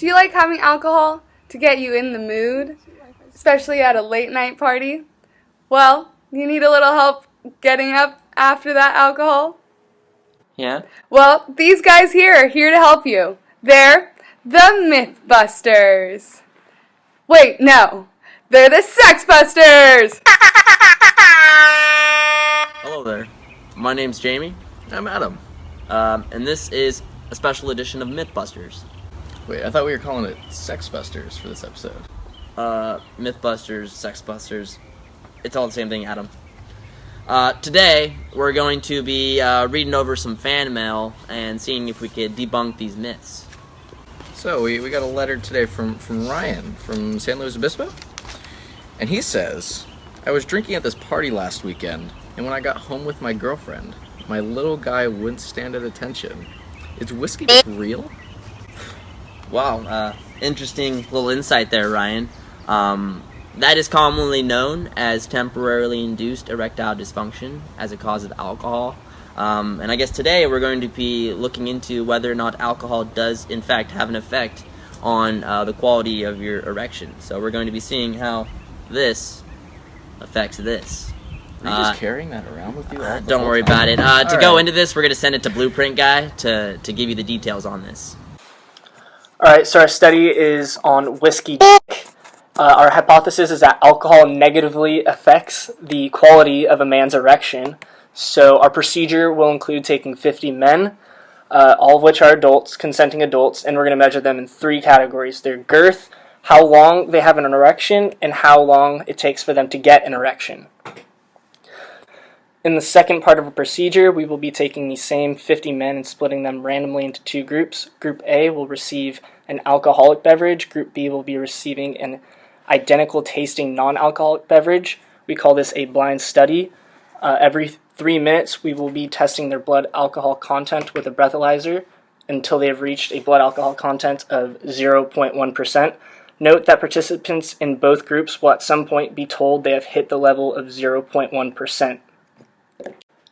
Do you like having alcohol to get you in the mood, especially at a late night party? Well, you need a little help getting up after that alcohol? Yeah? Well, these guys here are here to help you. They're the Mythbusters. Wait, no. They're the Sexbusters! Hello there. My name's Jamie. I'm Adam. And this is a special edition of Mythbusters. Wait, I thought we were calling it Sex Busters for this episode. Mythbusters, Sexbusters. It's all the same thing, Adam. Today, we're going to be reading over some fan mail and seeing if we could debunk these myths. So, we got a letter today from Ryan from San Luis Obispo. And he says, I was drinking at this party last weekend, and when I got home with my girlfriend, my little guy wouldn't stand at attention. Is whiskey just real? Wow, interesting little insight there, Ryan. That is commonly known as temporarily induced erectile dysfunction as a cause of alcohol. And I guess today we're going to be looking into whether or not alcohol does in fact have an effect on the quality of your erection. So we're going to be seeing how this affects this. Are you just carrying that around with you? Don't worry about it. To go into this, we're going to send it to Blueprint Guy to give you the details on this. Alright, so our study is on whiskey dick. Our hypothesis is that alcohol negatively affects the quality of a man's erection. So our procedure will include taking 50 men, all of which are adults, consenting adults, and we're going to measure them in 3 categories. Their girth, how long they have an erection, and how long it takes for them to get an erection. In the second part of the procedure, we will be taking these same 50 men and splitting them randomly into 2 groups. Group A will receive an alcoholic beverage. Group B will be receiving an identical tasting non-alcoholic beverage. We call this a blind study. Every 3 minutes, we will be testing their blood alcohol content with a breathalyzer until they have reached a blood alcohol content of 0.1%. Note that participants in both groups will at some point be told they have hit the level of 0.1%.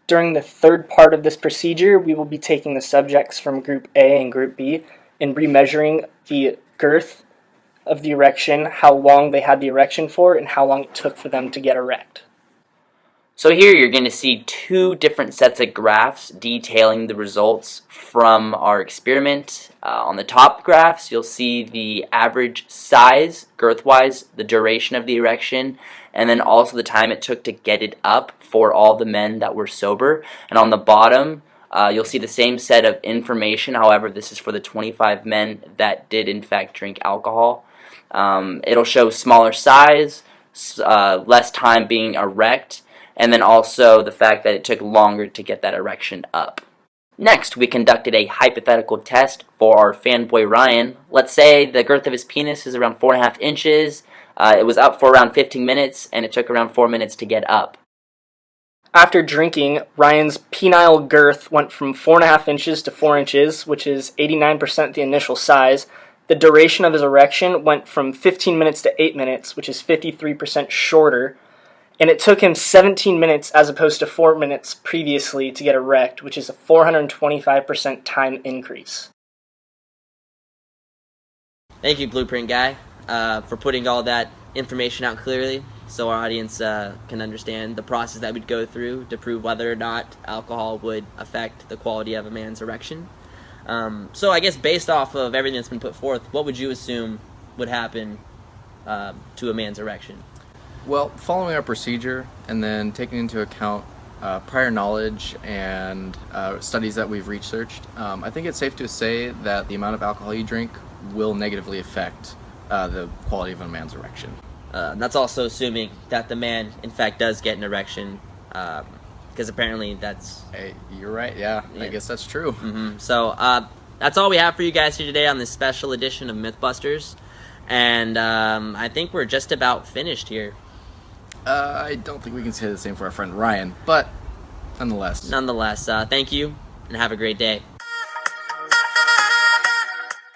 During the third part of this procedure, we will be taking the subjects from Group A and Group B and remeasuring the girth of the erection, how long they had the erection for, and how long it took for them to get erect. So here you're going to see 2 different sets of graphs detailing the results from our experiment. On the top graphs, you'll see the average size, girth-wise, the duration of the erection, and then also the time it took to get it up for all the men that were sober. And on the bottom, you'll see the same set of information. However, this is for the 25 men that did in fact drink alcohol. It'll show smaller size, less time being erect, and then also the fact that it took longer to get that erection up. Next, we conducted a hypothetical test for our fanboy Ryan. Let's say the girth of his penis is around 4.5 inches. It was up for around 15 minutes, and it took around 4 minutes to get up. After drinking, Ryan's penile girth went from 4.5 inches to 4 inches, which is 89% the initial size. The duration of his erection went from 15 minutes to 8 minutes, which is 53% shorter. And it took him 17 minutes as opposed to 4 minutes previously to get erect, which is a 425% time increase. Thank you, Blueprint Guy, for putting all that information out clearly so our audience can understand the process that we'd go through to prove whether or not alcohol would affect the quality of a man's erection. So I guess based off of everything that's been put forth, what would you assume would happen to a man's erection? Well, following our procedure and then taking into account prior knowledge and studies that we've researched, I think it's safe to say that the amount of alcohol you drink will negatively affect the quality of a man's erection. That's also assuming that the man, in fact, does get an erection, because apparently that's... Hey, you're right, yeah. I guess that's true. So that's all we have for you guys here today on this special edition of Mythbusters, and I think we're just about finished here. I don't think we can say the same for our friend Ryan, but nonetheless. Thank you, and have a great day.